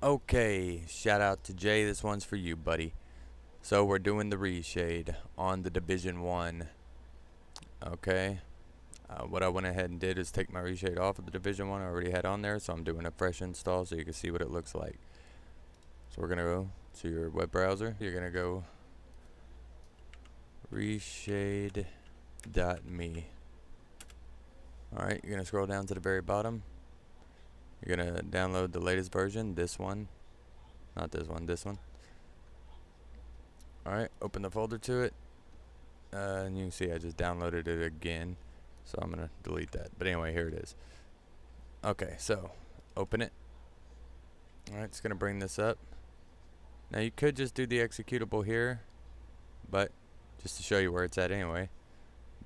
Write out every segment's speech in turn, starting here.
Okay, shout out to Jay. This one's for you, buddy. So we're doing the Reshade on the Division 1. Okay. What I went ahead and did is take my Reshade off of the Division 1 I already had on there, so I'm doing a fresh install so you can see what it looks like. So we're going to go to your web browser. You're going to go reshade.me. Alright, you're going to scroll down to the very bottom. You're going to download the latest version, this one. Not this one, this one. Alright, open the folder to it. And you can see I just downloaded it again. So I'm going to delete that. But anyway, here it is. Okay, so open it. Alright, it's going to bring this up. Now you could just do the executable here. But just to show you where it's at anyway.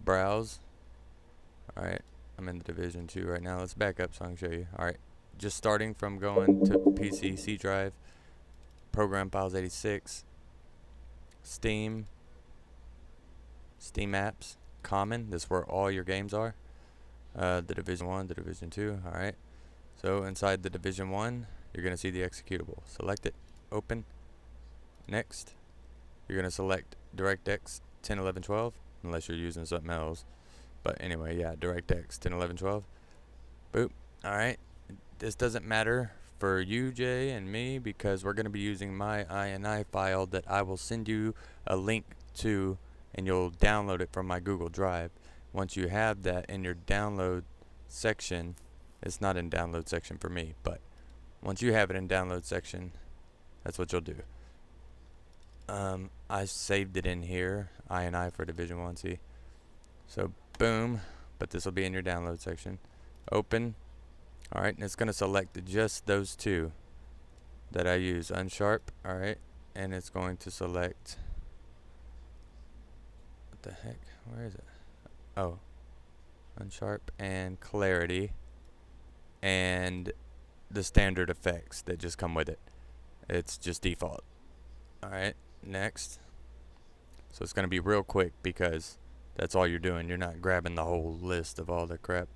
Browse. Alright, I'm in the Division 2 right now. Let's back up so I can show you. Alright, just starting from going to PC, C drive, Program Files 86, Steam apps, common, this is where all your games are. The Division 1, the Division 2, alright. So inside the Division 1, you're going to see the executable. Select it, open, next. You're going to select DirectX 10, 11, 12, unless you're using something else. But anyway, yeah, DirectX 10, 11, 12. Boop, alright. This doesn't matter for you, Jay, and me, because we're going to be using my INI file that I will send you a link to, and you'll download it from my Google Drive. Once you have that in your download section, it's not in download section for me, but once you have it in download section, that's what you'll do. I saved it in here, INI for Division 1, see? So boom, but this will be in your download section. Open. Alright, and it's going to select just those two that I use, Unsharp, alright, and it's going to select, what the heck, where is it? Oh, Unsharp and Clarity and the standard effects that just come with it. It's just default. Alright, next. So it's going to be real quick because that's all you're doing. You're not grabbing the whole list of all the crap.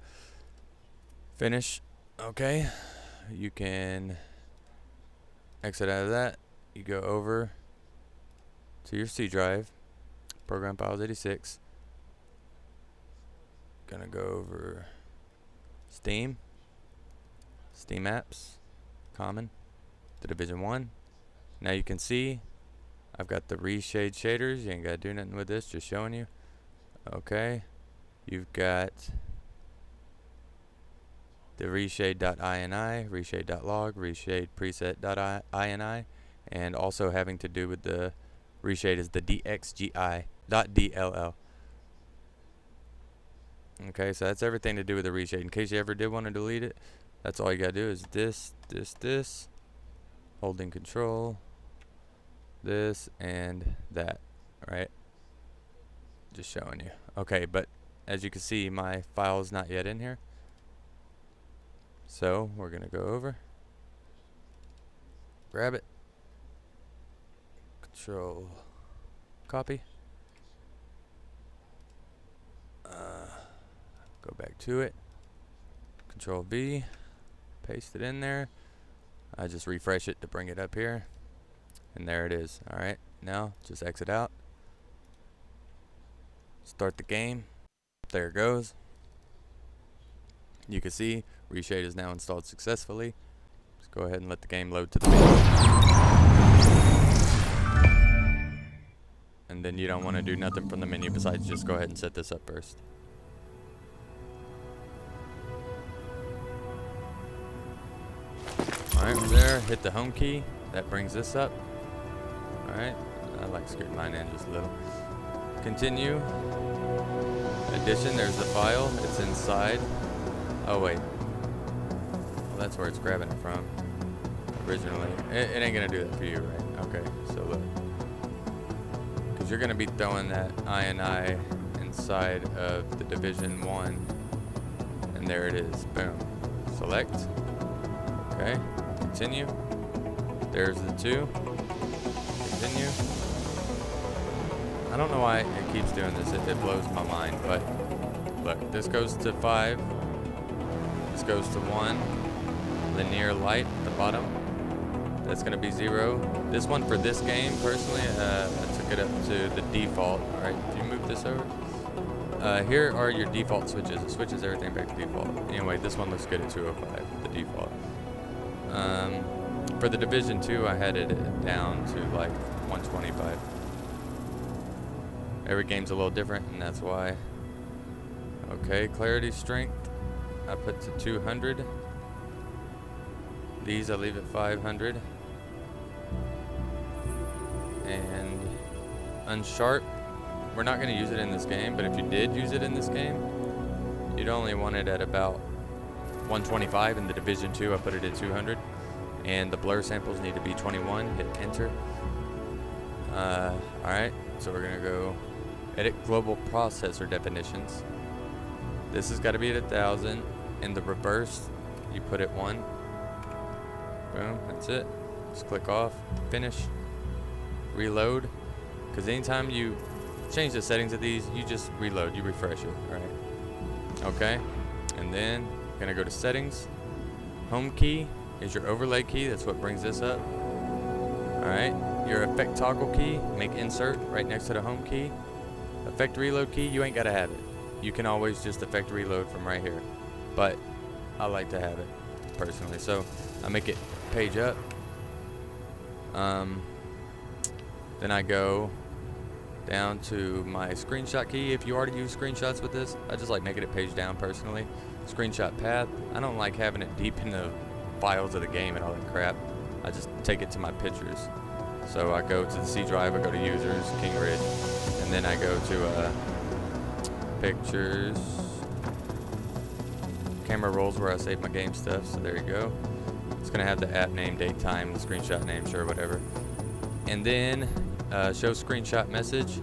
Finish. Okay, you can exit out of that. You go over to your C drive, Program Files 86. Gonna go over Steam apps, common, the Division 1. Now you can see I've got the Reshade shaders. You ain't gotta do nothing with this, just showing you. Okay, you've got the reshade.ini, reshade.log, reshade preset.ini, and also having to do with the reshade is the dxgi.dll. Okay, so that's everything to do with the reshade. In case you ever did want to delete it, that's all you gotta do is this, holding control, this, and that, right? Just showing you. Okay, but as you can see, my file is not yet in here. So we're gonna go over, grab it, control copy, go back to it, control V, paste it in there. I just refresh it to bring it up here, and there it is. Alright, now just exit out, start the game. There it goes. You can see Reshade is now installed successfully. Let's go ahead and let the game load to the menu. And then you don't want to do nothing from the menu besides just go ahead and set this up first. Alright, we're there. Hit the home key. That brings this up. Alright, I like scooting mine in just a little. Continue. Addition, there's the file. It's inside. Oh wait, well, that's where it's grabbing it from originally. It ain't gonna do that for you, right? Okay, so look, because you're gonna be throwing that INI inside of the Division 1, and there it is. Boom. Select. Okay. Continue. There's the 2. Continue. I don't know why it keeps doing this. It blows my mind, but look, this goes to 5. This goes to 1, linear light at the bottom. That's going to be 0. This one for this game, personally, I took it up to the default. All right, if you move this over. Here are your default switches. It switches everything back to default. Anyway, this one looks good at 205, the default. For the Division 2, I had it down to like 125. Every game's a little different, and that's why. Okay, clarity strength, I put to 200. These I leave at 500. And unsharp, we're not going to use it in this game, but if you did use it in this game, you'd only want it at about 125. In the Division 2, I put it at 200. And the blur samples need to be 21. Hit enter. Alright, so we're going to go edit global processor definitions. This has got to be at 1000. In the reverse, you put it 1. Boom, that's it. Just click off, finish, reload. Because anytime you change the settings of these, you just reload, you refresh it, right? Okay, and then you're gonna go to settings. Home key is your overlay key, that's what brings this up. Alright, your effect toggle key, make insert right next to the home key. Effect reload key, you ain't gotta have it. You can always just effect reload from right here. But I like to have it personally, so I make it page up. Then I go down to my screenshot key. If you already use screenshots with this, I just like making it page down personally. Screenshot path, I don't like having it deep in the files of the game and all that crap. I just take it to my pictures. So I go to the C drive, I go to users, King Ridge, and then I go to pictures, camera rolls where I save my game stuff. So there you go. It's gonna have the app name, date, time, the screenshot name, sure, whatever. And then show screenshot message.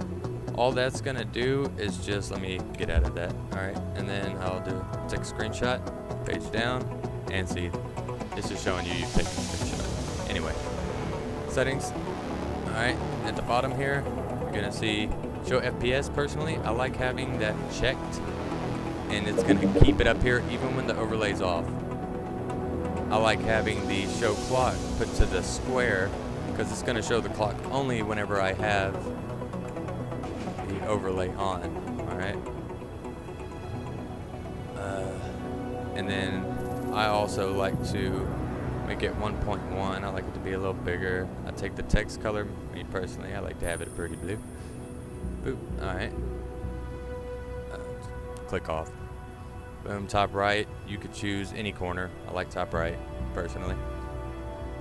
All that's gonna do is just, let me get out of that. All right, and then I'll take a screenshot, page down, and see, it's just showing you've taken a screenshot. Anyway, settings. All right, at the bottom here, you're gonna see show FPS. Personally, I like having that checked, and it's gonna keep it up here even when the overlay's off. I like having the show clock put to the square because it's going to show the clock only whenever I have the overlay on. Alright. And then I also like to make it 1.1. I like it to be a little bigger. I take the text color, me personally, I like to have it pretty blue. Boop. Alright. Click off. Boom, top right, you could choose any corner. I like top right, personally.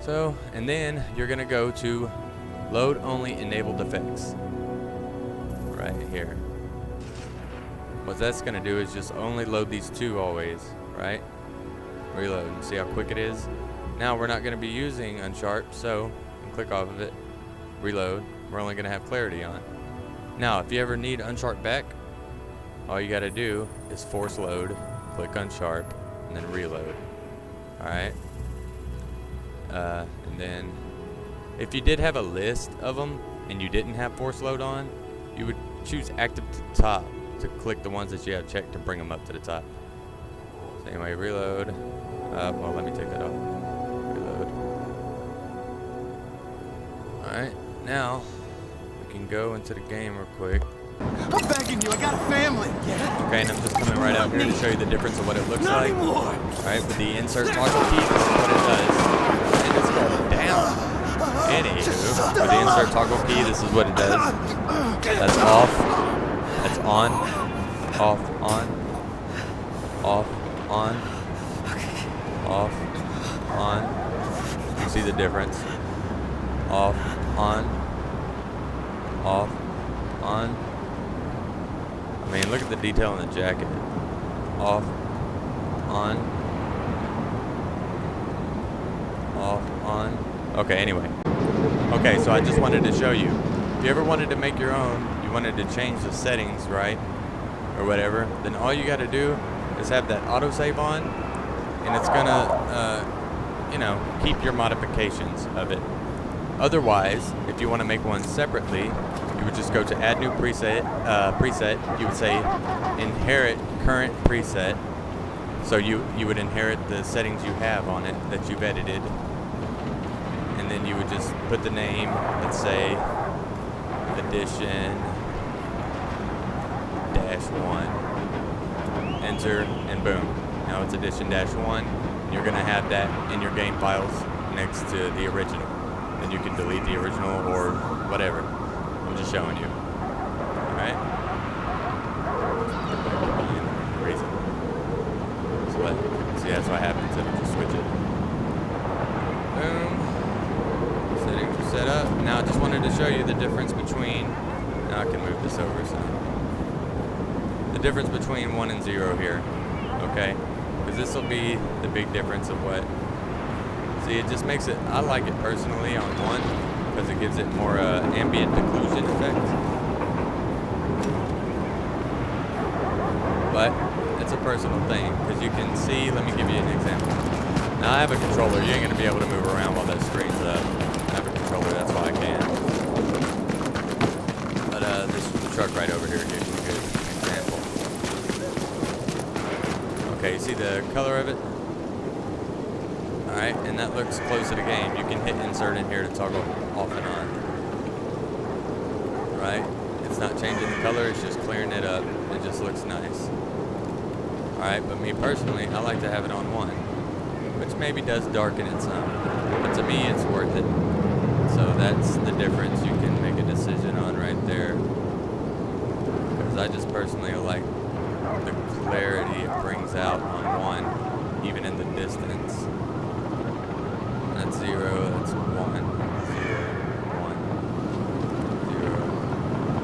So, and then you're gonna go to load only enabled effects. Right here. What that's gonna do is just only load these two always, right? Reload, see how quick it is? Now we're not gonna be using unsharp, so click off of it, reload. We're only gonna have clarity on. Now, if you ever need unsharp back, all you gotta do is force load, click unsharp, and then reload. Alright. And then if you did have a list of them and you didn't have force load on, you would choose active to the top to click the ones that you have checked to bring them up to the top. So anyway, reload. Well, let me take that off. Reload. Alright, now we can go into the game real quick. I'm begging you, I got a family. Okay, and I'm just coming right out here to show you the difference of what it looks like. Alright, with the insert toggle key, this is what it does. And it's going down. Anywho, with the insert toggle key, this is what it does. That's off. That's on. Off, on. Off, on. Off, on. You see the difference. Off, on. Off, on. I mean, look at the detail in the jacket. Off, on, off, on. Okay, anyway. Okay, so I just wanted to show you. If you ever wanted to make your own, you wanted to change the settings, right? Or whatever, then all you gotta do is have that autosave on, and it's gonna, you know, keep your modifications of it. Otherwise, if you want to make one separately, you would just go to add new preset. You would say inherit current preset. So you would inherit the settings you have on it that you've edited, and then would just put the name, let's say edition -1, enter, and boom. Now it's edition -1. You're going to have that in your game files next to the original. Then you can delete the original or whatever. I'm just showing you. Alright? Reason. So see, that's what happens if you switch it. Boom. Settings are set up. Now I just wanted to show you the difference between, now I can move this over, so the difference between 1 and 0 here. Okay? Because this will be the big difference of what, see, it just makes it, I like it personally on 1 because it gives it more ambient occlusion effect. But it's a personal thing because you can see, let me give you an example. Now I have a controller, you ain't going to be able to move around while that screen's up. I have a controller, that's why I can. But this truck right over here gives you a good example. Okay, you see the color of it? Alright, and that looks close to the game. You can hit insert in here to toggle off and on. Right? It's not changing the color, it's just clearing it up. It just looks nice. Alright, but me personally, I like to have it on 1, which maybe does darken it some. But to me, it's worth it. So that's the difference you can make a decision on right there. Because I just personally like the clarity it brings out on 1, even in the distance. That's 0, that's 1, 0, 1, 0,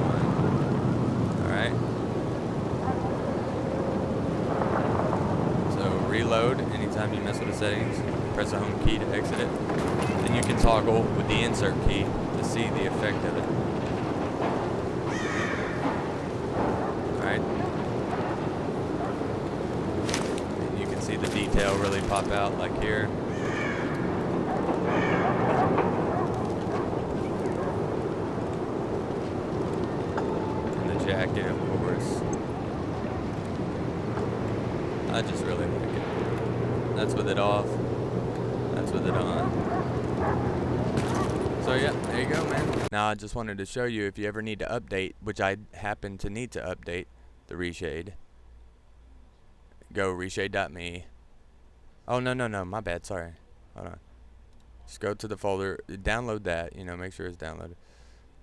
1. Alright. So reload anytime you mess with the settings. Press the home key to exit it. Then you can toggle with the insert key to see the effect of it. Alright. And you can see the detail really pop out like here. Jacket, of course. I just really like it. That's with it off. That's with it on. So yeah, there you go, man. Now I just wanted to show you if you ever need to update, which I happen to need to update the Reshade. Go reshade.me. Oh no, my bad, sorry. Hold on. Just go to the folder, download that, you know, make sure it's downloaded.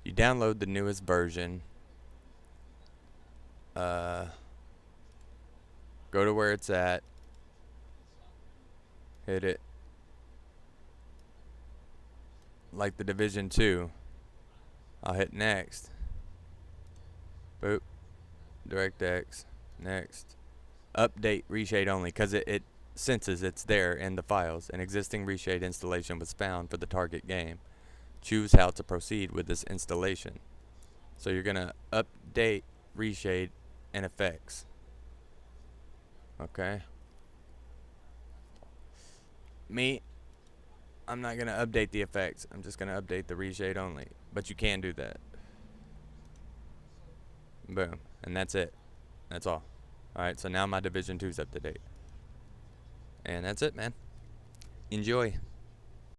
You download the newest version. Go to where it's at, hit it, like the Division 2, I'll hit next, boop, DirectX, next, update Reshade only, because it senses it's there in the files. An existing Reshade installation was found for the target game. Choose how to proceed with this installation. So you're going to update Reshade and effects. Okay. Me, I'm not going to update the effects. I'm just going to update the Reshade only. But you can do that. Boom. And that's it. That's all. Alright, so now my Division 2's up to date. And that's it, man. Enjoy.